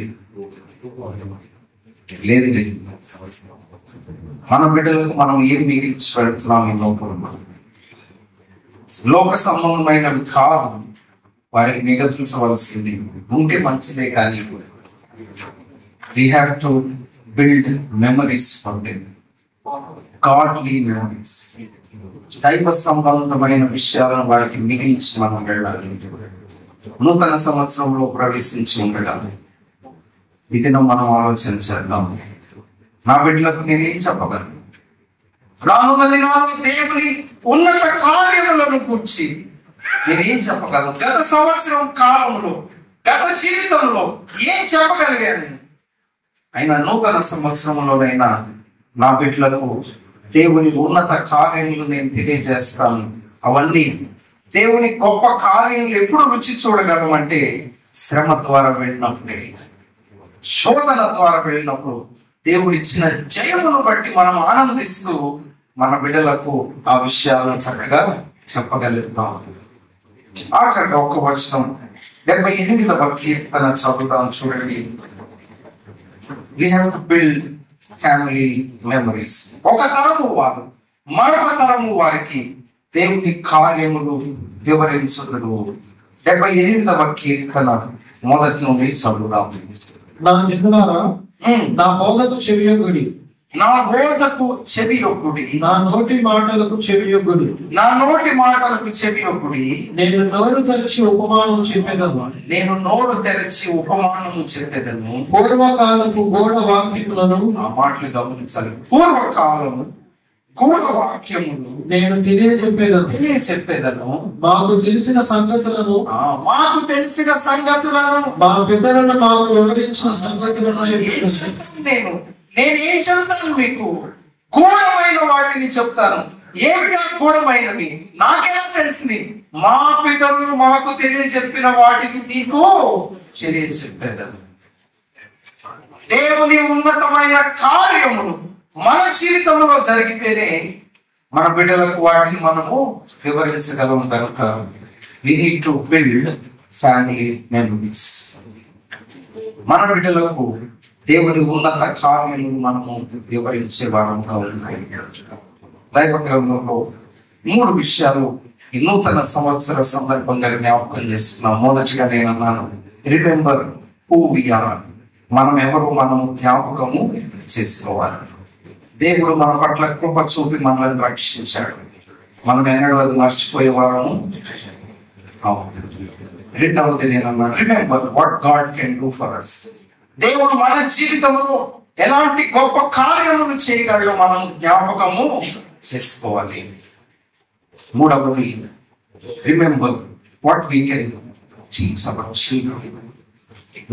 లేదు లేదు. మన బిడ్డలకు మనం ఏం మిగిల్చి పెడుతున్నాం? ఈ లోకంలో లోక సంబంధమైనవి కాదు వారికి మిగల్చవలసింది. ఉంటే మంచిదే, కానీ we have to build memories for them, godly memories. దైవ సంబంధమైన విషయాలను వారికి మిగిల్చి మనం వెళ్ళాలి. నూతన సంవత్సరంలో ప్రవేశించి ఉండగా ఇది మనం ఆలోచన చేద్దాం. నా బిడ్డలకు నేనేం చెప్పగలను? రానున్న దినాల్లో దేవుని ఉన్నత కార్యములను గురించి నేనేం చెప్పగలను? గత సంవత్సరం కాలంలో, గత జీవితంలో ఏం చెప్పగలిగాను? అయినా నూతన సంవత్సరంలోనైనా నా బిడ్డలకు దేవుని ఉన్నత కార్యములు నేను తెలియజేస్తాను. అవన్నీ దేవుని గొప్ప కార్యములు ఎప్పుడు రుచి చూడగలమంటే శ్రమ ద్వారా వెళ్ళినప్పుడే, శోధన ద్వారా వెళ్ళినప్పుడు దేవుడు ఇచ్చిన జయమును బట్టి మనం ఆనందిస్తూ మన బిడ్డలకు ఆ విషయాలను చక్కగా చెప్పగలుగుతాం. ఆఖరిగా ఒక వచనం 78వ కీర్తన చదువుతాం, చూడండి. We have to build family memories. ఒక తరము వారు మరొక తరము వారికి దేవుని కార్యములు వివరించుదురు. 78వ కీర్తన మొదటి నుండి చదువుదాం. నా జనులారా, నా బోధకు చెవియొగ్గుడి, నా బోధకు చెవియొగ్గుడి, నా నోటి మాటలకు చెవియొగ్గుడి, నా నోటి మాటలకు చెవియొగ్గుడి. నేను నోరు తెరిచి ఉపమానం చెప్పేదను, నేను నోరు తెరిచి ఉపమానము చెప్పేదను. పూర్వకాలపు గూఢ వాక్యములను, ఆ మాటలు గమనించాలి, పూర్వకాలము గూఢ వాక్యములు నేను చెప్పేదను. మాకు తెలిసిన సంగతులను, మాకు తెలిసిన సంగతులను, మా పితరులను మాకు వివరించిన సంగతులను నేనేం చెప్తాను? మీకు గూఢమైన వాటిని చెప్తాను. ఏమిటా గూఢమైనవి? నాకెలా తెలిసింది? మా పితరులు మాకు తెలియజెప్పిన వాటిని నీకు తెలియజెప్పేదను. దేవుని ఉన్నతమైన కార్యములు మన జీవితంలో జరిగితేనే మన బిడ్డలకు వాటిని మనము వివరించగలం. కనుక we need to build family memories. మన బిడ్డలకు దేవుని ఉన్నత కార్యములు మనము వివరించే వారంగా ఉన్నాయి. దైవ గ్రంథంలో 3 విషయాలు ఈ నూతన సంవత్సర సందర్భంగా జ్ఞాపకం చేస్తున్నాం. మొదటిగా నేను అన్నాను, రిమెంబర్ హూ వి ఆర్. మనం ఎవరు మనము జ్ఞాపకము చేసుకోవాలి. దేవుడు మన పట్ల కృప చూపి మనల్ని రక్షించాడు. మనం ఎన్నడూ అది మర్చిపోయేవారము రెండవది నేను remember what God can do for us. దేవుడు మన జీవితంలో ఎలాంటి గొప్ప కార్యములు చేయగలడో మనం జ్ఞాపకము చేసుకోవాలి. మూడవది remember what we can teach our children.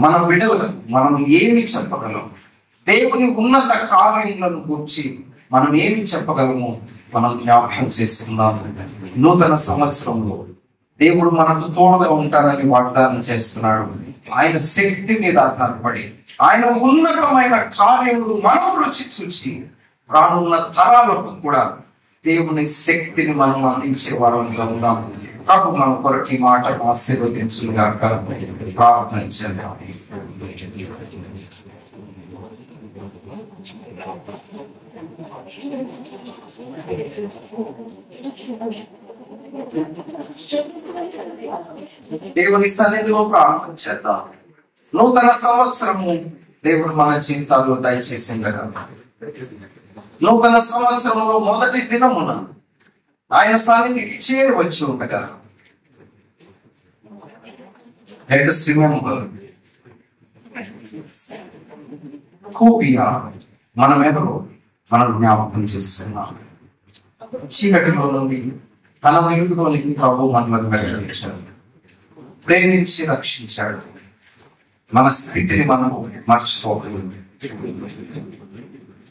మన బిడ్డలకు మనం ఏమి చెప్పగలం, దేవుని ఉన్నత కార్యములను గురించి మనం ఏమి చెప్పగలము మనం జ్ఞాపకం చేసుకుందాం. నూతన సంవత్సరంలో దేవుడు మనకు తోడుగా ఉంటానని వాగ్దానం చేస్తున్నాడు. ఆయన శక్తి మీద ఆధారపడి ఆయన ఉన్నతమైన కార్యములు మనం రుచి చూసి రానున్న తరాలకు కూడా దేవుని శక్తిని మనం అందించే వారంగా ఉందాం. ప్రభు మన కొరకు ఈ మాట ఆశీర్వదించుగాక. ప్రార్థన చేద్దాం. దేవుని సన్నిధిలో ప్రార్థన చేద్దాం. నూతన సంవత్సరము దేవుడు మన జీవితాల్లో దయచేసిండగా, నూతన సంవత్సరంలో మొదటి దినమున ఆయన సన్నిధికి చేరవచ్చి ఉండగా, let us remember who we are. మనం ఎవరో మనం జ్ఞాపకం చేస్తున్నాం. చీకటిలో నుండి తన వెలుగులోనికి ప్రభు మనల్ని వెళ్లించాడు, ప్రేమించి రక్షించాడు. మన స్థితిని మనం మర్చిపోకూడదు.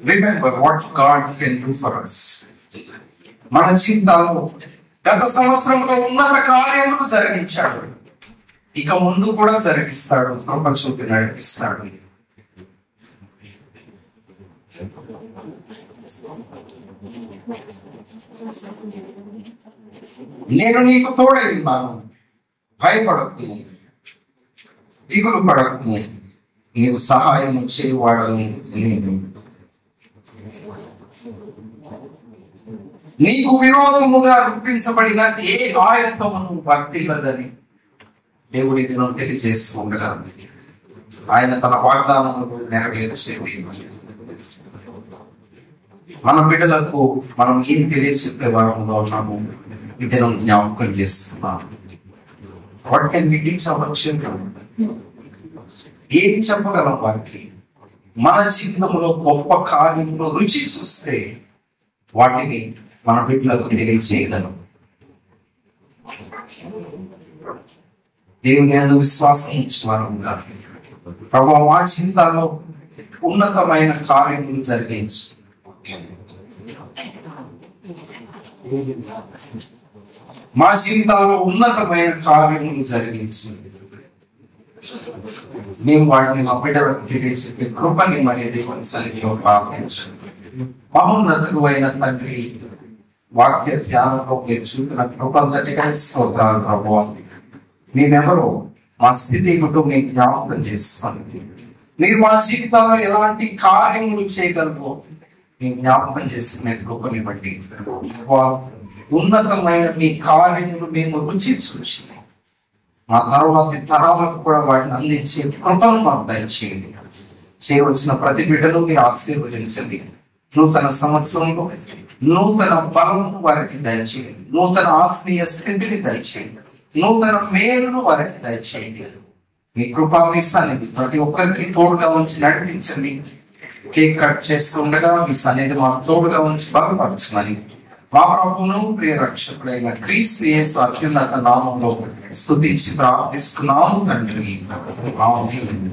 Remember what God can do for us. మన జీవితాల్లో గత సంవత్సరంలో ఉన్నత కార్యములు జరిగించాడు, ఇక ముందు కూడా జరిగిస్తాడు. కృప చూపి నడిపిస్తాడు. నేను నీకు తోడై ఉన్నాను, భయపడకు, దిగులు పడకు, నీకు సహాయం చేయవాడను నేను. నీకు విరోధముగా రూపించబడిన ఏ ఆయుధమును వర్తిల్లదని దేవుడి దినం తెలియజేస్తూ ఉండగా ఆయన తన వాగ్దానములు నెరవేర్చేది. మన బిడ్డలకు మనం ఏం తెలియచెప్పే వారంలో ఉన్నాము ఈ దినం జ్ఞాపకం చేస్తున్నాం. What can we teach our children? ఏం చెప్పగలం వారికి? మన జీవితంలో గొప్ప కార్యంలో రుచి చూస్తే వాటిని మన బిడ్డలకు తెలియజేయగలం. దేవుని యందు విశ్వాసం ఉంచువారుగా ప్రభువా మా జీవితాల్లో ఉన్నతమైన కార్యములు జరిగించు. మా జీవితాల్లో ఉన్నతమైన కార్యములు జరిగించు. మేము వాటిని మా బిడ్డలకు తెలియజెప్పే కృపని మన దేవుని సన్నిధిలో ప్రార్థించండి. మహోన్నతుడు అయిన తండ్రి, వాక్య ధ్యానంలో మీరు చూపిన కృపంతటిగా స్తోత్రాలు ప్రభువా. మేమెవరో మా స్థితి ఏమిటో మేము జ్ఞాపకం చేసుకోండి. మీరు మా జీవితాల్లో ఎలాంటి కార్యములు చేయగలరో మీ జ్ఞాపకం చేసుకునే కృపని బట్టి ఉన్నతమైన మీ కార్యములు మేము రుచి చూసి మా తర్వాతి తరాలకు కూడా వాటిని అందించే కృపను మాకు దయచేయండి. చేయవలసిన ప్రతి బిడ్డను మీరు ఆశీర్వదించండి. నూతన సంవత్సరంలో నూతన బలము వారికి దయచేయండి, నూతన ఆత్మీయ స్థితిని దయచేయండి, నూతన మేలును వారికి దయచేయండి. మీ కృపా మీ సన్నిధి ప్రతి ఒక్కరికి తోడుగా ఉంచి నడిపించండి. కేక్ కట్ చేస్తుండగా మీ సన్నిధి మాకు తోడుగా ఉంచి బలపరచమని మా ప్రభువును ప్రియ రక్షకుడైన క్రీస్తు యేసు అత్యున్నత నామంలో స్తుతించి ప్రార్థిస్తున్నాము తండ్రి. ఆమేన్.